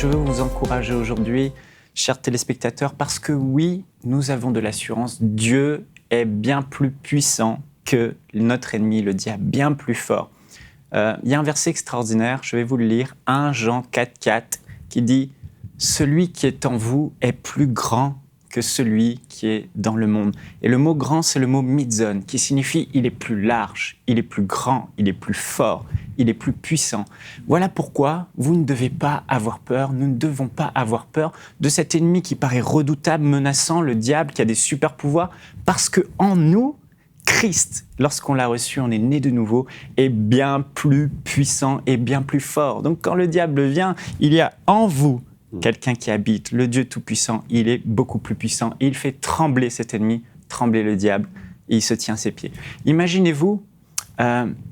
je veux vous encourager aujourd'hui, chers téléspectateurs, parce que oui, nous avons de l'assurance. Dieu est bien plus puissant que notre ennemi, le diable, bien plus fort. Il y a un verset extraordinaire, je vais vous le lire, 1 Jean 4,4, qui dit « Celui qui est en vous est plus grand que celui qui est dans le monde. » Et le mot « grand », c'est le mot « mitzon », qui signifie « il est plus large, il est plus grand, il est plus fort, il est plus puissant ». Voilà pourquoi vous ne devez pas avoir peur, nous ne devons pas avoir peur de cet ennemi qui paraît redoutable, menaçant, le diable qui a des super pouvoirs, parce qu'en nous, Christ, lorsqu'on l'a reçu, on est né de nouveau, est bien plus puissant et bien plus fort. Donc quand le diable vient, il y a en vous quelqu'un qui habite, le Dieu Tout-Puissant, il est beaucoup plus puissant. Il fait trembler cet ennemi, trembler le diable, et il se tient à ses pieds. Imaginez-vous,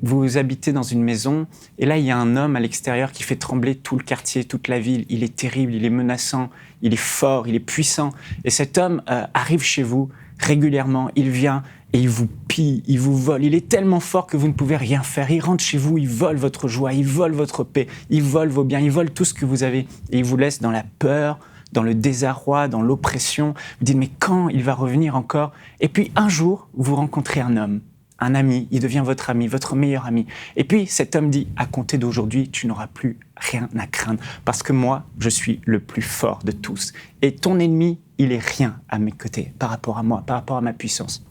vous habitez dans une maison, et là il y a un homme à l'extérieur qui fait trembler tout le quartier, toute la ville. Il est terrible, il est menaçant, il est fort, il est puissant. Et cet homme arrive chez vous régulièrement, il vient et il vous pille, il vous vole. Il est tellement fort que vous ne pouvez rien faire. Il rentre chez vous, il vole votre joie, il vole votre paix, il vole vos biens, il vole tout ce que vous avez. Et il vous laisse dans la peur, dans le désarroi, dans l'oppression. Vous dites, mais quand il va revenir encore ? Et puis un jour, vous rencontrez un homme, un ami, il devient votre ami, votre meilleur ami. Et puis cet homme dit, à compter d'aujourd'hui, tu n'auras plus rien à craindre, parce que moi, je suis le plus fort de tous. Et ton ennemi, il est rien à mes côtés par rapport à moi, par rapport à ma puissance.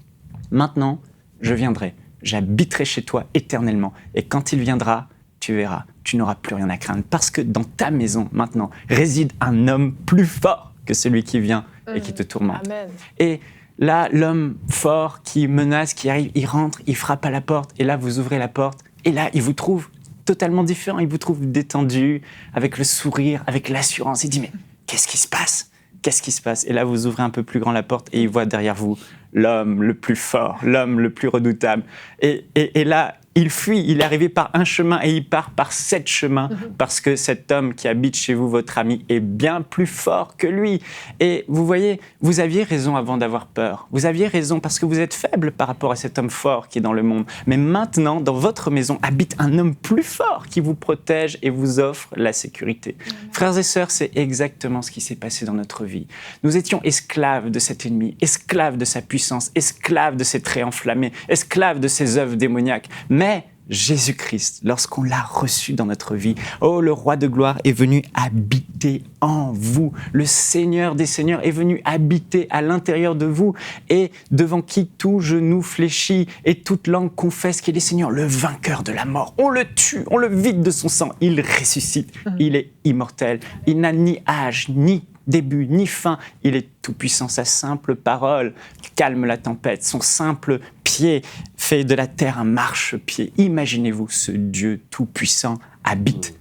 Maintenant, je viendrai, j'habiterai chez toi éternellement. Et quand il viendra, tu verras, tu n'auras plus rien à craindre. Parce que dans ta maison, maintenant, réside un homme plus fort que celui qui vient et qui te tourmente. Amen. Et là, l'homme fort qui menace, qui arrive, il rentre, il frappe à la porte. Et là, vous ouvrez la porte. Et là, il vous trouve totalement différent. Il vous trouve détendu, avec le sourire, avec l'assurance. Il dit, mais qu'est-ce qui se passe ? Qu'est-ce qui se passe ? Et là, vous ouvrez un peu plus grand la porte et il voit derrière vous l'homme le plus fort, l'homme le plus redoutable. Et là, il fuit, il est arrivé par un chemin et il part par 7 chemins parce que cet homme qui habite chez vous, votre ami, est bien plus fort que lui. Et vous voyez, vous aviez raison avant d'avoir peur. Vous aviez raison parce que vous êtes faible par rapport à cet homme fort qui est dans le monde. Mais maintenant, dans votre maison, habite un homme plus fort qui vous protège et vous offre la sécurité. Frères et sœurs, c'est exactement ce qui s'est passé dans notre vie. Nous étions esclaves de cet ennemi, esclaves de sa puissance, esclaves de ses traits enflammés, esclaves de ses œuvres démoniaques. Mais Jésus-Christ, lorsqu'on l'a reçu dans notre vie, oh, le roi de gloire est venu habiter en vous. Le Seigneur des Seigneurs est venu habiter à l'intérieur de vous et devant qui tout genou fléchit et toute langue confesse qu'il est Seigneur, le vainqueur de la mort. On le tue, on le vide de son sang, il ressuscite, il est immortel. Il n'a ni âge, ni début, ni fin. Il est tout-puissant. Sa simple parole calme la tempête. Son simple pied fait de la terre un marchepied. Imaginez-vous, ce Dieu tout-puissant habite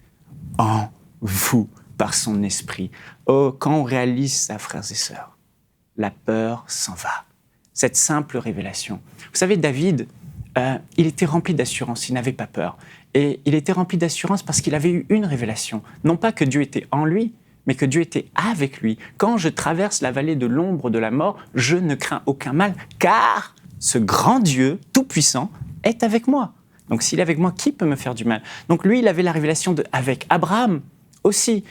en vous par son esprit. Oh, quand on réalise ça, frères et sœurs, la peur s'en va. Cette simple révélation. Vous savez, David, il était rempli d'assurance, il n'avait pas peur. Et il était rempli d'assurance parce qu'il avait eu une révélation. Non pas que Dieu était en lui, mais que Dieu était avec lui. Quand je traverse la vallée de l'ombre de la mort, je ne crains aucun mal, car ce grand Dieu tout-puissant est avec moi. Donc s'il est avec moi, qui peut me faire du mal ? Donc lui, il avait la révélation avec Abraham aussi.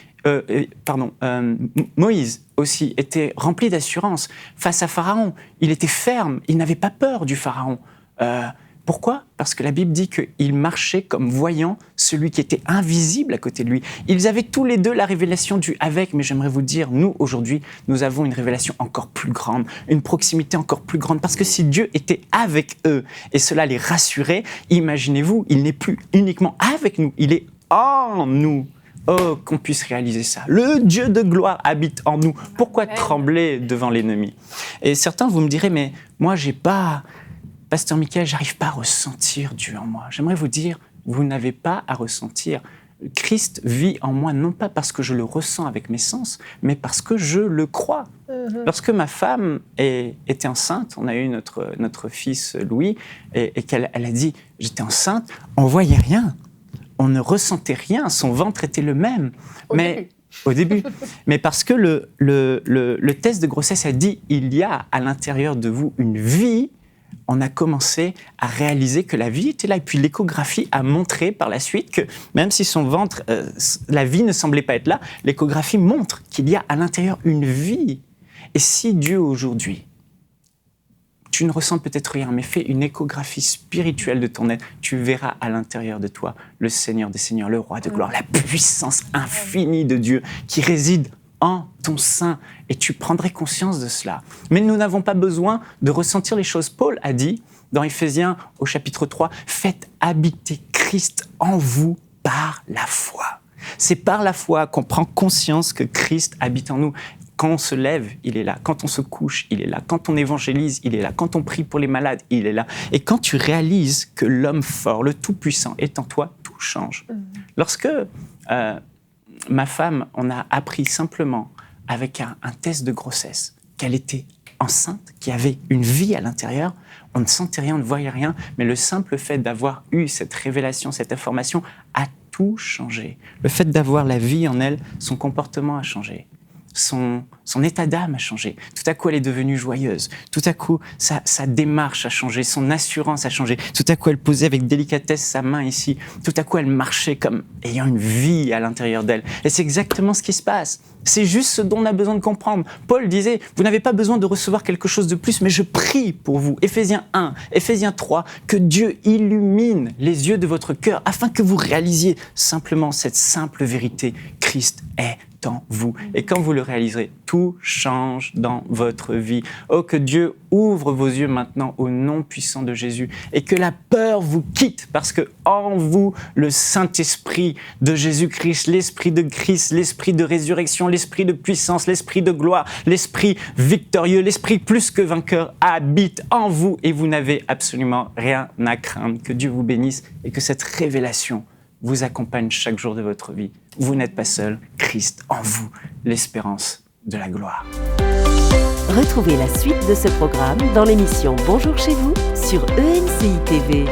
Moïse aussi était rempli d'assurance face à Pharaon. Il était ferme, il n'avait pas peur du Pharaon. Pourquoi ? Parce que la Bible dit qu'il marchait comme voyant celui qui était invisible à côté de lui. Ils avaient tous les deux la révélation du « avec », mais j'aimerais vous dire, nous, aujourd'hui, nous avons une révélation encore plus grande, une proximité encore plus grande. Parce que si Dieu était avec eux et cela les rassurait, imaginez-vous, il n'est plus uniquement avec nous, il est en nous. Oh, qu'on puisse réaliser ça. Le Dieu de gloire habite en nous. Pourquoi trembler devant l'ennemi ? Et certains, vous me direz, mais moi, Pasteur Michael, j'arrive pas à ressentir Dieu en moi. J'aimerais vous dire, vous n'avez pas à ressentir. Christ vit en moi, non pas parce que je le ressens avec mes sens, mais parce que je le crois. Lorsque ma femme était enceinte, on a eu notre fils Louis, et qu'elle a dit « j'étais enceinte », on ne voyait rien, on ne ressentait rien, son ventre était le même. Au début. Mais parce que le test de grossesse a dit « il y a à l'intérieur de vous une vie », on a commencé à réaliser que la vie était là. Et puis l'échographie a montré par la suite que même si son ventre, la vie ne semblait pas être là, l'échographie montre qu'il y a à l'intérieur une vie. Et si Dieu aujourd'hui, tu ne ressens peut-être rien, mais fais une échographie spirituelle de ton être, tu verras à l'intérieur de toi le Seigneur des Seigneurs, le Roi de gloire, la puissance infinie de Dieu qui réside en ton sein, et tu prendrais conscience de cela. Mais nous n'avons pas besoin de ressentir les choses. Paul a dit dans Éphésiens au chapitre 3, « Faites habiter Christ en vous par la foi ». C'est par la foi qu'on prend conscience que Christ habite en nous. Quand on se lève, il est là. Quand on se couche, il est là. Quand on évangélise, il est là. Quand on prie pour les malades, il est là. Et quand tu réalises que l'homme fort, le Tout-Puissant est en toi, tout change. Lorsque ma femme, on a appris simplement avec un test de grossesse qu'elle était enceinte, qu'il y avait une vie à l'intérieur, on ne sentait rien, on ne voyait rien, mais le simple fait d'avoir eu cette révélation, cette information a tout changé. Le fait d'avoir la vie en elle, son comportement a changé. Son état d'âme a changé. Tout à coup, elle est devenue joyeuse. Tout à coup, sa démarche a changé, son assurance a changé. Tout à coup, elle posait avec délicatesse sa main ici. Tout à coup, elle marchait comme ayant une vie à l'intérieur d'elle. Et c'est exactement ce qui se passe. C'est juste ce dont on a besoin de comprendre. Paul disait, vous n'avez pas besoin de recevoir quelque chose de plus, mais je prie pour vous. Éphésiens 1, Éphésiens 3, que Dieu illumine les yeux de votre cœur afin que vous réalisiez simplement cette simple vérité. Christ est en vous. Et quand vous le réaliserez, tout change dans votre vie. Oh, que Dieu ouvre vos yeux maintenant au nom puissant de Jésus et que la peur vous quitte parce que en vous, le Saint-Esprit de Jésus-Christ, l'Esprit de Christ, l'Esprit de résurrection, l'Esprit de puissance, l'Esprit de gloire, l'Esprit victorieux, l'Esprit plus que vainqueur habite en vous et vous n'avez absolument rien à craindre. Que Dieu vous bénisse et que cette révélation vous accompagne chaque jour de votre vie. Vous n'êtes pas seul, Christ en vous, l'espérance de la gloire. Retrouvez la suite de ce programme dans l'émission Bonjour chez vous sur ENCI TV.